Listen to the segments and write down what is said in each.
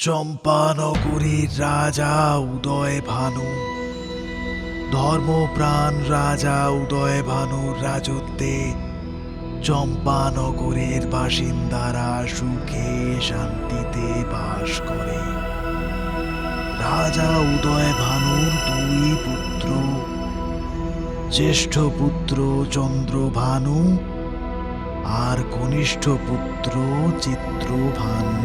চম্পানগরীর রাজা উদয় ভানু, ধর্মপ্রাণ রাজা উদয় ভানুর রাজত্বে চম্পানগরের বাসিন্দারা সুখে শান্তিতে বাস করে। রাজা উদয় ভানুর দুই পুত্র, জ্যেষ্ঠ পুত্র চন্দ্রভানু আর কনিষ্ঠ পুত্র চিত্রভানু।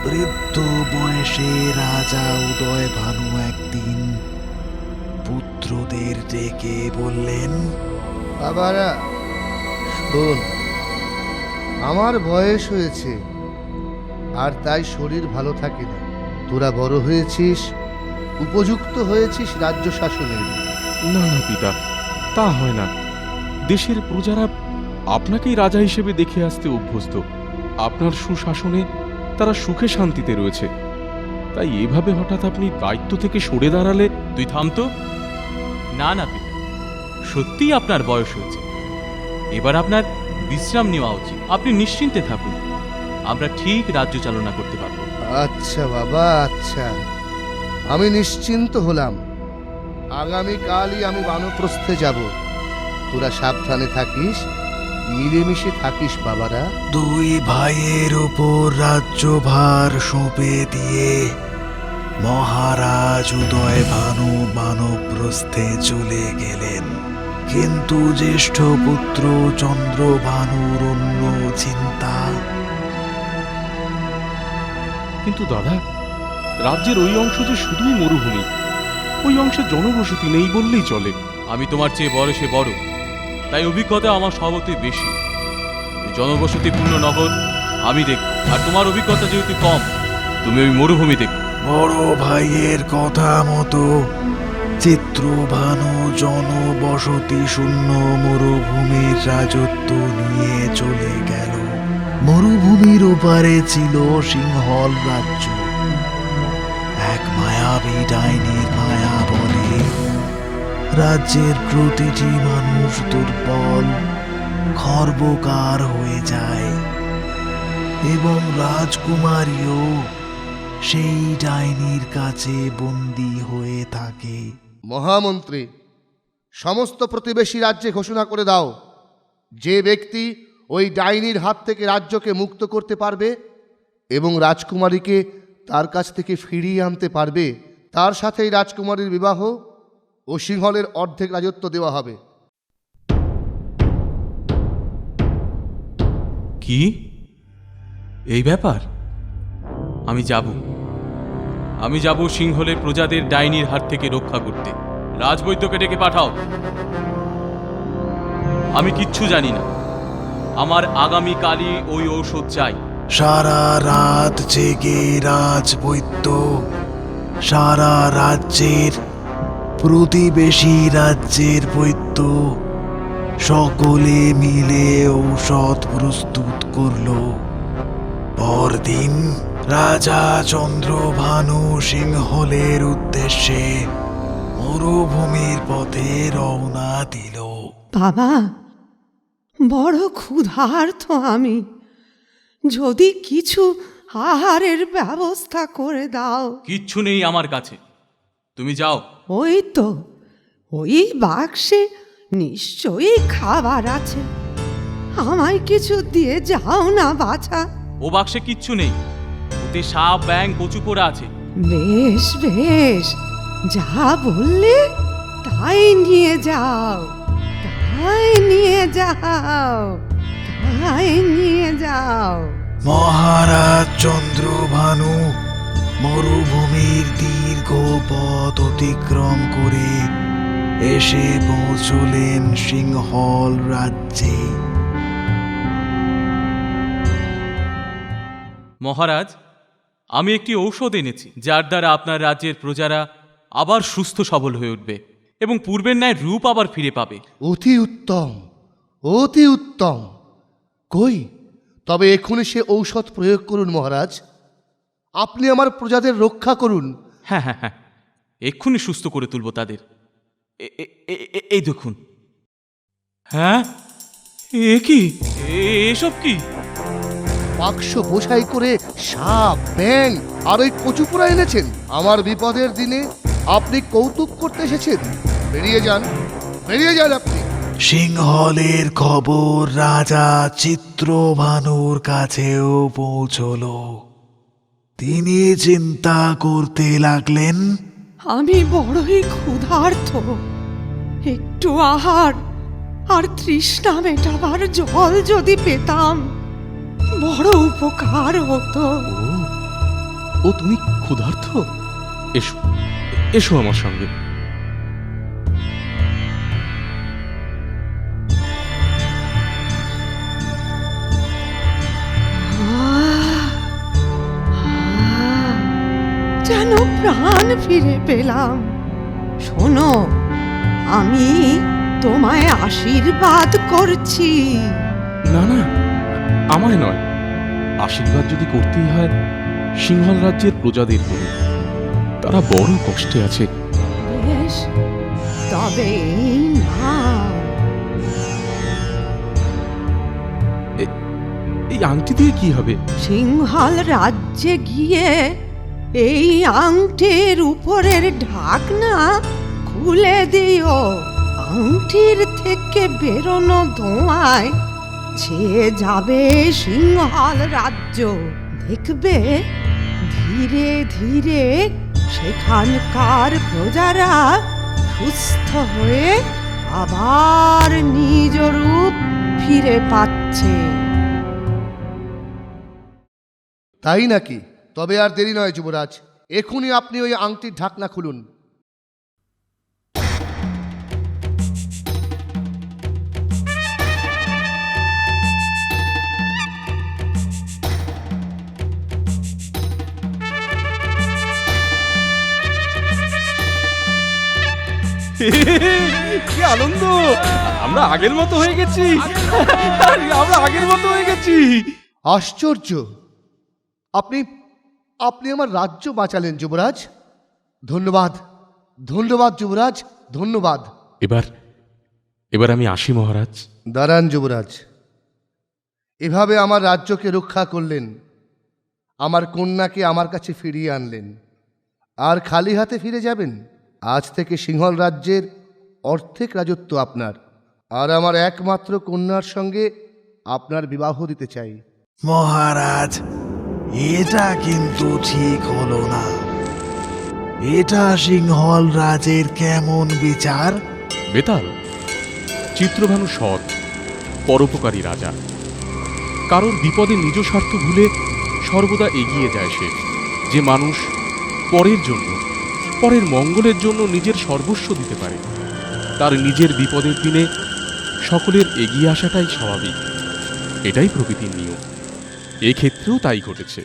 বৃদ্ধ বয়সে রাজা উদয় ভানু একদিন পুত্রদের ডেকে বললেন, বাবারা শোন, আমার বয়স হয়েছে আর তাই শরীর ভালো থাকে না। তোরা বড় হয়েছিস, উপযুক্ত হয়েছিস রাজ্য শাসনের। না না পিতা, তা হয় না। দেশের প্রজারা আপনাকেই রাজা হিসেবে দেখে আসতে অভ্যস্ত। আপনার সুশাসনে তারা সুখে শান্তিতে রয়েছে, তাই এভাবে হঠাৎ আপনি দায়িত্ব থেকে সরে দাঁড়ালে। তুই থাম তো। না না পিতা, সত্যিই আপনার বয়স হয়েছে, এবার আপনার বিশ্রাম নেওয়া উচিত। আপনি নিশ্চিন্তে থাকুন, আমরা ঠিক রাজ্য চালনা করতে পারব। আচ্ছা বাবা, আচ্ছা, আমি নিশ্চিন্ত হলাম। আগামীকালই আমি বানপ্রস্থে যাব। তোরা সাবধানে থাকিস, মিলেমিশে থাকিস বাবারা। দুই ভাইয়ের উপর রাজ্যভার সঁপে দিয়ে মহারাজ উদয় ভানু বানপ্রস্থে চলে গেলেন। কিন্তু জ্যেষ্ঠ পুত্র চন্দ্রভানুর অন্য চিন্তা। কিন্তু দাদা, রাজ্যের ওই অংশ যে শুধুই মরুভূমি, ওই অংশে জনবসতি নেই বললেই চলে। আমি তোমার চেয়ে বয়সে বড়, তাই অভিজ্ঞতা আমার স্বভাবতই বেশি। জনবসতিপূর্ণ নগর আমি দেখব, আর তোমার অভিজ্ঞতা যেহেতু কম, তুমি ওই মরুভূমি দেখো। বড় ভাইয়ের কথা মতো চিত্রভানু জনবসতি শূন্য মরুভূমির রাজত্ব নিয়ে চলে গেল। মরুভূমির ওপারে ছিল সিংহল রাজ্য। এক মায়াবী ডাইনির মায়া বলে রাজ্যের প্রতিটি মানুষ দুর্বল, খর্বকার হয়ে যায়, এবং রাজকুমারীও সেই ডাইনির কাছে বন্দী হয়ে থাকে। মহামন্ত্রী, সমস্ত প্রতিবেশী রাজ্যে ঘোষণা করে দাও, যে ব্যক্তি ওই ডাইনির হাত থেকে রাজ্যকে মুক্ত করতে পারবে এবং রাজকুমারীকে তার কাছ থেকে ফিরিয়ে আনতে পারবে, তার সাথেই রাজকুমারীর বিবাহ ও সিংহলের অর্ধেক রাজত্ব দেওয়া হবে। কি এই ব্যাপার? আমি যাব সিংহলের প্রজাদের ডাইনির হাত থেকে রক্ষা করতে। রাজবৈদ্যকে ডেকে পাঠাও। আমি কিচ্ছু জানি না, আমার আগামীকালই ওই ঔষধ চাই। সারা রাত জেগে রাজবৈদ্য সারা রাজ্যের প্রতিবেশী রাজ্যের বৈদ্য সকলে মিলে ঔষধ প্রস্তুত করল। পরদিন রাজা চন্দ্রভানু সিংহলের উদ্দেশ্যে মরুভূমির পথে রওনা দিল। বাবা, বড় ক্ষুধার্ত আমি, যদি কিছু আহারের ব্যবস্থা করে দাও। কিচ্ছু নেই আমার কাছে, তুমি যাও। ওই তো, ওই বাক্সে নিশ্চয়ই খাবার আছে, আমায় কিছু দিয়ে যাও না বাছা। ও বাক্সে কিচ্ছু নেই, ওতে সাপ ব্যাঙ কচু পোড়া আছে। বেশ বেশ, যা বললে তাই নিয়ে যাও, তাই নিয়ে যাও, তাই নিয়ে যাও। মহারাজ চন্দ্রভানু মরুভূমির দীর্ঘ পথ অতিক্রম করে এসে পৌঁছলেন সিংহল রাজ্যে। মহারাজ, আমি একটি ঔষধ এনেছি, যার দ্বারা আপনার রাজ্যের প্রজারা আবার সুস্থ সবল হয়ে উঠবে এবং পূর্বের ন্যায় রূপ আবার ফিরে পাবে। অতি উত্তম, অতি উত্তম। কই, তবে এক্ষুনি সে ঔষধ প্রয়োগ করুন মহারাজ। আপনি আমার প্রজাদের রক্ষা করুন। হ্যাঁ হ্যাঁ হ্যাঁ, এক্ষুনি সুস্থ করে তুলব তাদের। এই দেখুন। হ্যাঁ, এ কি? এসব কি? বাক্স বোঝাই করে সাপ, ব্যাং আর ওই কচুপুরা এনেছেন। আমার বিপদের দিনে আপনি কৌতুক করতে এসেছেন? বেরিয়ে যান, বেরিয়ে যান আপনি। সিংহলের খবর রাজা চিত্রভানুর কাছেও পৌঁছলো। তিনি চিন্তা করতে লাগলেন, আমি বড়ই ক্ষুধার্ত, একটু আহার আর তৃষ্ণা মেটাবার জল যদি পেতাম বড় উপকার হতো। ও তুমি ক্ষুধার্ত? এসো, এসো আমার সঙ্গে। যেন প্রাণ ফিরে পেলাম। শোনো, আমি তোমায় আশীর্বাদ করছি। না না, আমায় নয়। আশীর্বাদ যদি করতেই হয় সিংহল রাজ্যের প্রজাদের করুন, তারা বড় কষ্টে আছে। বেশ, তবে এই নাও। এই আংটি দিয়ে কি হবে? সিংহল রাজ্যে গিয়ে এই আংটির উপরের ঢাকনা খুলে দিও। আংটির থেকে বেরোনো ধোঁয়ায় ছেয়ে যাবে সিংহল রাজ্য। দেখবে ধীরে ধীরে সেখানকার প্রজারা সুস্থ হয়ে আবার নিজ রূপ ফিরে পাচ্ছে। তাই নাকি? তবে আর দেরি নয় যুবরাজ, এখনই আপনি ওই আংটির ঢাকনা খুলুন। কি আনন্দ! আমরা আগের মতো হয়ে গেছি, আমরা আগের মতো হয়ে গেছি। আশ্চর্য! আপনি আপনি আমার রাজ্য বাঁচালেন যুবরাজ। ধন্যবাদ, ধন্যবাদ যুবরাজ, ধন্যবাদ। এবার আমি আসি মহারাজ। দাঁড়ান যুবরাজ, এভাবে আমার রাজ্যকে রক্ষা করলেন, আমার কন্যাকে আমার কাছে ফিরিয়ে আনলেন, আর খালি হাতে ফিরে যাবেন? আজ থেকে সিংহল রাজ্যের অর্ধেক রাজত্ব আপনার, আর আমার একমাত্র কন্যার সঙ্গে আপনার বিবাহ দিতে চাই। মহারাজ, এটা কিন্তু ঠিক হলো না। এটা সিংহল রাজের কেমন বিচার? বেতাল, চিত্রভানু সৎ, পরোপকারী রাজা। কারোর বিপদে নিজ স্বার্থ ভুলে সর্বদা এগিয়ে যায় সে। যে মানুষ পরের জন্য, পরের মঙ্গলের জন্য নিজের সর্বস্ব দিতে পারে, তার নিজের বিপদের দিনে সকলের এগিয়ে আসাটাই স্বাভাবিক। এটাই প্রকৃতির নিয়ম। এক্ষেত্রেও তাই ঘটেছে।